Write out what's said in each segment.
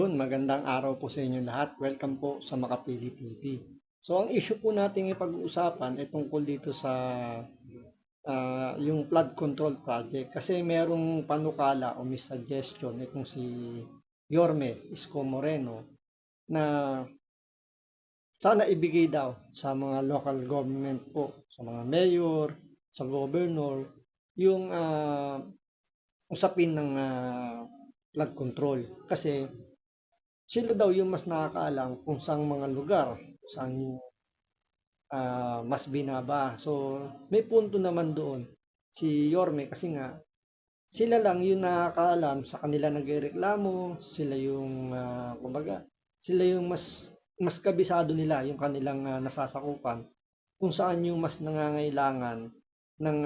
Yun, magandang araw po sa inyo lahat. Welcome po sa Makapili TV. So, ang issue po natin ipag-uusapan ay tungkol dito sa yung flood control project. Kasi merong panukala o may suggestion itong si Yorme Isko Moreno na sana ibigay daw sa mga local government po, sa mga mayor, sa governor, yung usapin ng flood control. Kasi sila daw yung mas nakakaalam kung saang mga lugar, saan yung mas binaba. So, may punto naman doon si Yorme kasi nga sila lang yung nakakaalam sa kanila nagrereklamo, sila yung kumbaga, sila yung mas kabisado nila yung kanilang nasasakupan kung saan yung mas nangangailangan ng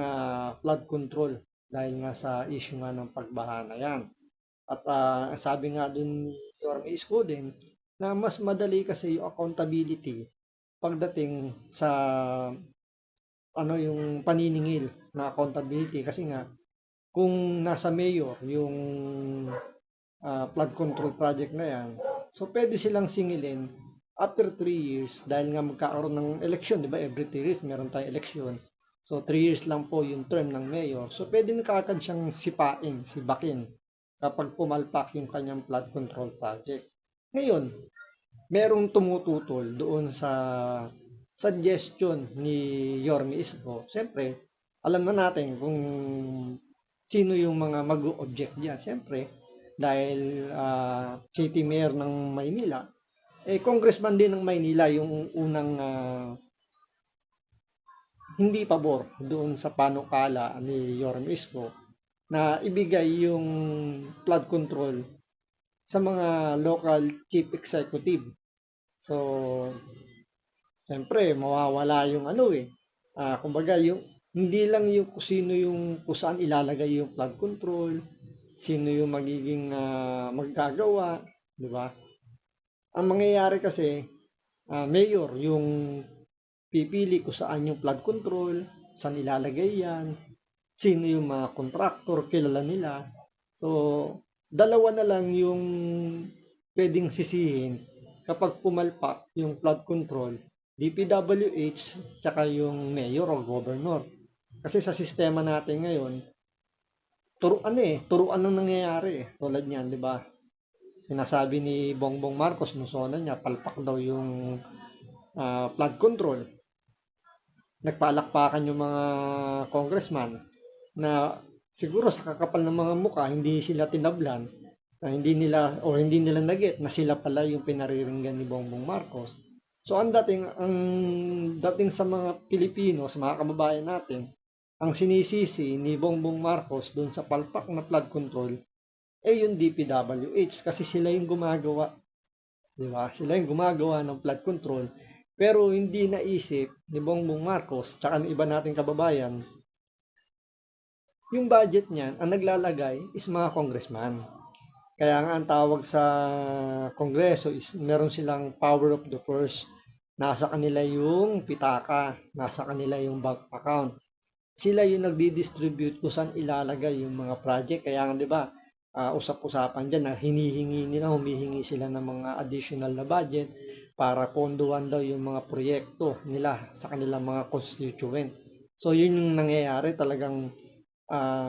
flood control dahil nga sa issue nga ng pagbaha na yan. At sabi nga dun ni Yorme Isko din na mas madali kasi yung accountability pagdating sa yung paniningil na accountability kasi nga kung nasa mayor yung flood control project na yan, so pwede silang singilin after 3 years dahil nga magkakaroon ng election, di ba? Every 3 years meron tayong election. So 3 years lang po yung term ng mayor. So pwede na kagad siyang sibakin kapag pumalpak yung kanyang flood control project. Ngayon, merong tumututol doon sa suggestion ni Yorme Isko. Siyempre, alam na natin kung sino yung mga mag-object diyan. Siyempre, dahil city mayor ng Maynila, congressman din ng Maynila yung unang hindi pabor doon sa panukala ni Yorme Isko na ibigay yung flood control sa mga local chief executive. So, siyempre, mawawala yung kumbaga yung hindi lang yung kung sino yung kung saan ilalagay yung flood control, sino yung magiging maggagawa, di ba? Ang mangyayari kasi, mayor yung pipili kung saan yung flood control, saan ilalagay yan, sino yung mga contractor, kilala nila. So, dalawa na lang yung pwedeng sisihin kapag pumalpak yung flood control, DPWH, tsaka yung mayor o governor. Kasi sa sistema natin ngayon, turuan ang nangyayari tulad niyan, di ba? Sinasabi ni Bongbong Marcos nung sona niya, palpak daw yung flood control. Nagpalakpakan yung mga congressman na siguro sa kakapal ng mga muka, hindi sila tinablan, na hindi nila naget na sila pala yung pinariringgan ni Bongbong Marcos. So ang dating sa mga Pilipino, sa mga kababayan natin, ang sinisisi ni Bongbong Marcos doon sa palpak na flood control yung DPWH kasi sila yung gumagawa. Di ba? Sila yung gumagawa ng flood control. Pero hindi naisip ni Bongbong Marcos tsaka ng iba nating kababayan, yung budget niyan, ang naglalagay is mga congressman. Kaya nga ang tawag sa kongreso is meron silang power of the purse. Nasa kanila yung pitaka, nasa kanila yung bank account. Sila yung nagdi-distribute kung saan ilalagay yung mga project. Kaya nga 'di ba, usap-usapan diyan na humihingi sila ng mga additional na budget para ponduhan daw yung mga proyekto nila sa kanilang mga constituent. So yun yung nangyayari talagang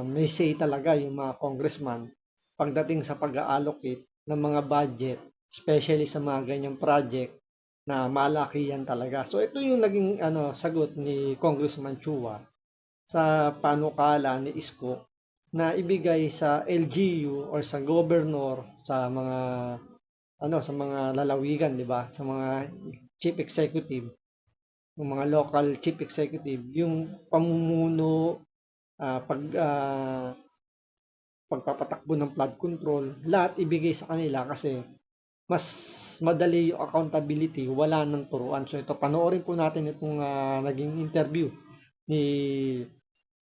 may say talaga yung mga congressman pagdating sa pag-allocate ng mga budget, especially sa mga ganyang project na malaki yan talaga. So ito yung naging sagot ni Congressman Chua sa panukala ni Isko na ibigay sa LGU or sa governor sa mga sa mga lalawigan, 'di ba? Sa mga chief executive, yung mga local chief executive, yung pamumuno, pagpapatakbo ng flood control, lahat ibigay sa kanila kasi mas madali yung accountability, wala nang turuan. So ito, panoorin po natin itong naging interview ni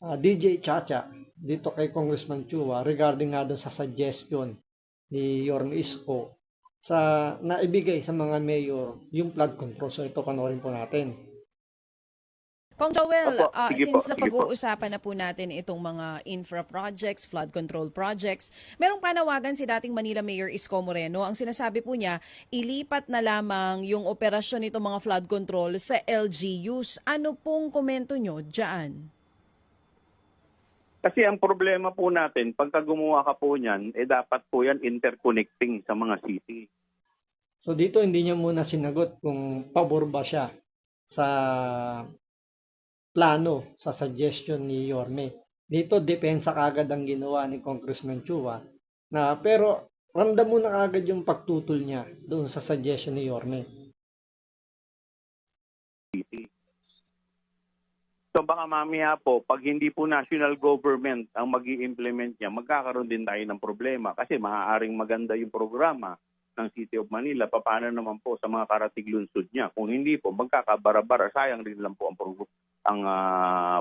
DJ Chacha dito kay Congressman Chua regarding nga doon sa suggestion ni Yorme Isko sa naibigay sa mga mayor yung flood control. So ito, panoorin po natin. Kung Joel, Opo, sige po, since na sige po. pag-uusapan na po natin itong mga infra projects, flood control projects, merong panawagan si dating Manila Mayor Isko Moreno. Ang sinasabi po niya, ilipat na lamang yung operasyon nitong mga flood control sa LGUs. Ano pong komento nyo dyan? Kasi ang problema po natin, pagka gumawa ka po niyan, dapat po yan interconnecting sa mga city. So dito hindi niya muna sinagot kung pabor ba siya sa plano, sa suggestion ni Yorme. Dito depensa kagad ang ginawa ni Congressman Chua na pero ramdam mo na kagad yung pagtutol niya doon sa suggestion ni Yorme. So baka mamaya po, pag hindi po national government ang mag-i-implement niya, magkakaroon din tayo ng problema kasi maaaring maganda yung programa ng City of Manila. Paano naman po sa mga karatig lungsod niya? Kung hindi po, magkakabara-bara, sayang rin lang po ang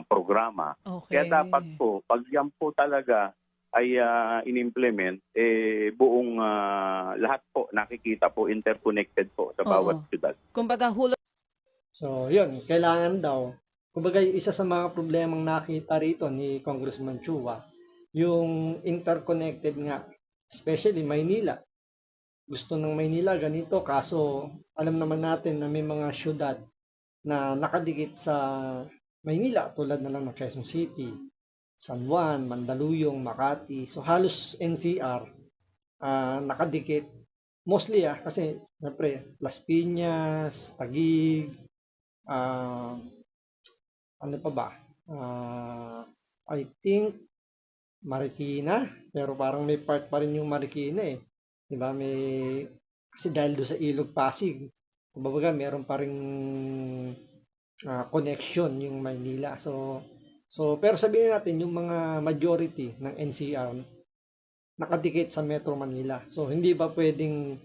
programa. Okay. Kaya dapat po, pag yan po talaga ay in-implement, buong lahat po nakikita po, interconnected po sa bawat Oo. syudad. Kumbaga, So yun, kailangan daw, kumbaga isa sa mga problemang nakita rito ni Congressman Chua, yung interconnected nga, especially Maynila. Gusto ng Maynila ganito, kaso alam naman natin na may mga syudad na nakadikit sa Maynila tulad na lang ng Quezon City, San Juan, Mandaluyong, Makati. So halos NCR nakadikit. Mostly kasi siyempre Las Piñas, Taguig, ah, ano pa ba? I think Marikina, pero parang may part pa rin yung Marikina eh. 'Di ba? Kasi dahil doon sa Ilog Pasig, kumbaga meron pa ring connection yung Maynila. So pero sabihin natin yung mga majority ng NCR nakadikit sa Metro Manila. So hindi ba pwedeng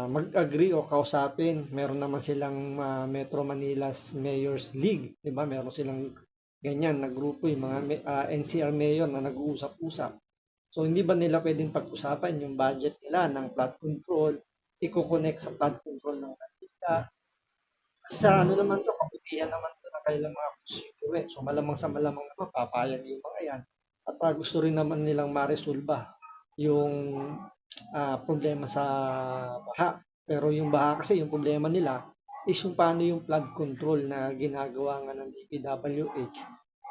mag-agree o kausapin? Meron naman silang Metro Manila's Mayor's League, 'di ba? Meron silang ganyan na grupo yung mga NCR mayor na nag-uusap-usap. So hindi ba nila pwedeng pag-usapan yung budget nila ng flood control, i-connect sa flood control ng Manila? Kasi sa ano naman to, kabutihan naman to ng kailang mga constituent. So malamang sa malamang naman papayag yung mga yan. At gusto rin naman nilang maresolba yung problema sa baha. Pero yung baha kasi, yung problema nila is yung paano yung flood control na ginagawa nga ng DPWH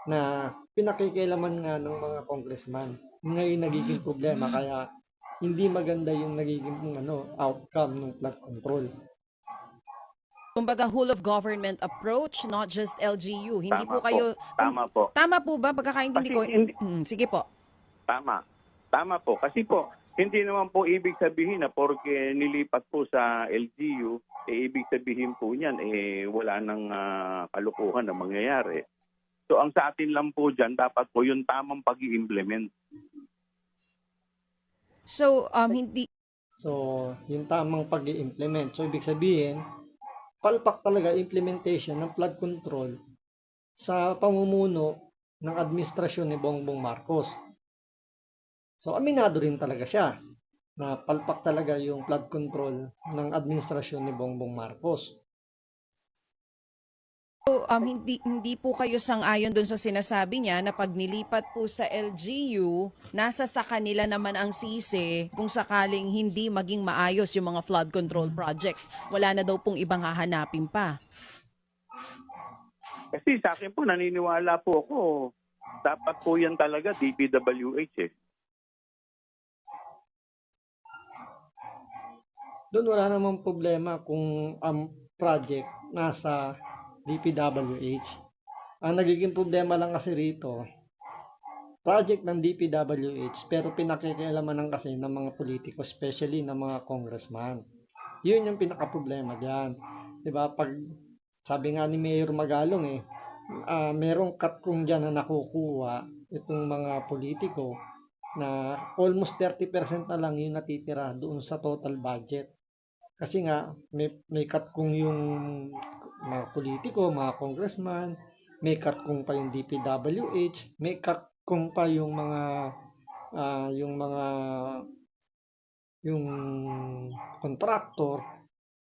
na pinakikialaman nga ng mga congressman. Ngayon nagiging problema kaya hindi maganda yung nagiging outcome ng flood control. kumbaga, whole of government approach, not just LGU. Hindi po Tama po, kayo, tama po. tama po ba pagkakaintindi Kasi ko? hindi, Sige po. tama. Tama po. Kasi po, hindi naman po ibig sabihin na porke nilipat po sa LGU, ibig sabihin po niyan, wala nang kalukuhan na mangyayari. So ang sa atin lang po dyan, dapat po yung tamang pag-i-implement. So, hindi, So, yung tamang pag implement. So, ibig sabihin, palpak talaga implementation ng flood control sa pamumuno ng administrasyon ni Bongbong Marcos. So, aminado rin talaga siya na palpak talaga yung flood control ng administrasyon ni Bongbong Marcos. hindi po kayo sang-ayon dun sa sinasabi niya na pag nilipat po sa LGU, nasa sa kanila naman ang sisi kung sakaling hindi maging maayos yung mga flood control projects. Wala na daw pong ibang hahanapin pa. Kasi sa akin po, naniniwala po ako, dapat po yan talaga DPWH eh. Doon wala namang problema kung ang project nasa DPWH. Ang nagiging problema lang kasi rito, project ng DPWH pero pinakikialaman ng kasi ng mga politiko, especially ng mga congressman. Yun yung pinaka-problema diyan. 'Di ba? Pag sabi nga ni Mayor Magalong merong katkong diyan na nakukuha itong mga politiko na almost 30% na lang yung natitira doon sa total budget. Kasi nga may katkong yung mga politiko, mga congressman, may katkong pa yung DPWH, may katkong pa yung mga yung contractor.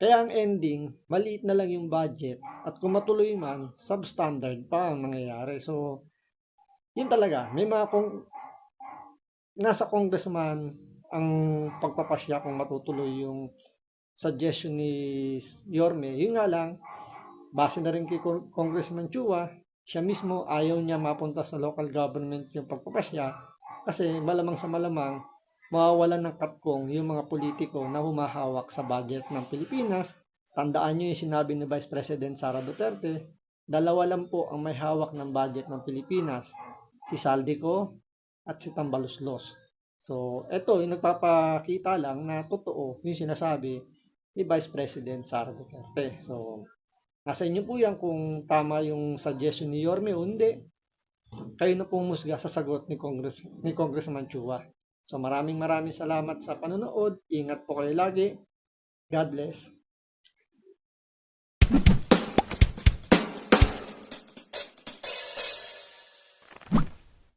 Kaya ang ending, maliit na lang yung budget at kung matuloy man, substandard pa ang nangyayari. So, yun talaga. May mga nasa congressman ang pagpapasya kung matutuloy yung suggestion ni Yorme. Yun nga lang, base na rin kay Congressman Chua, siya mismo ayaw niya mapunta sa local government yung pagpapasya kasi malamang sa malamang mawawalan ng katkong yung mga politiko na humahawak sa budget ng Pilipinas. Tandaan nyo yung sinabi ni Vice President Sara Duterte, dalawa lang po ang may hawak ng budget ng Pilipinas, si Saldico at si Tambaluslos. So, ito yung nagpapakita lang na totoo yung sinasabi ni Vice President Sara Duterte. So, nasa inyo po yan kung tama yung suggestion ni Yorme o hindi. Kayo na pong musga sa sagot ni Congressman Chua. So maraming salamat sa panonood. Ingat po kayo lagi. God bless.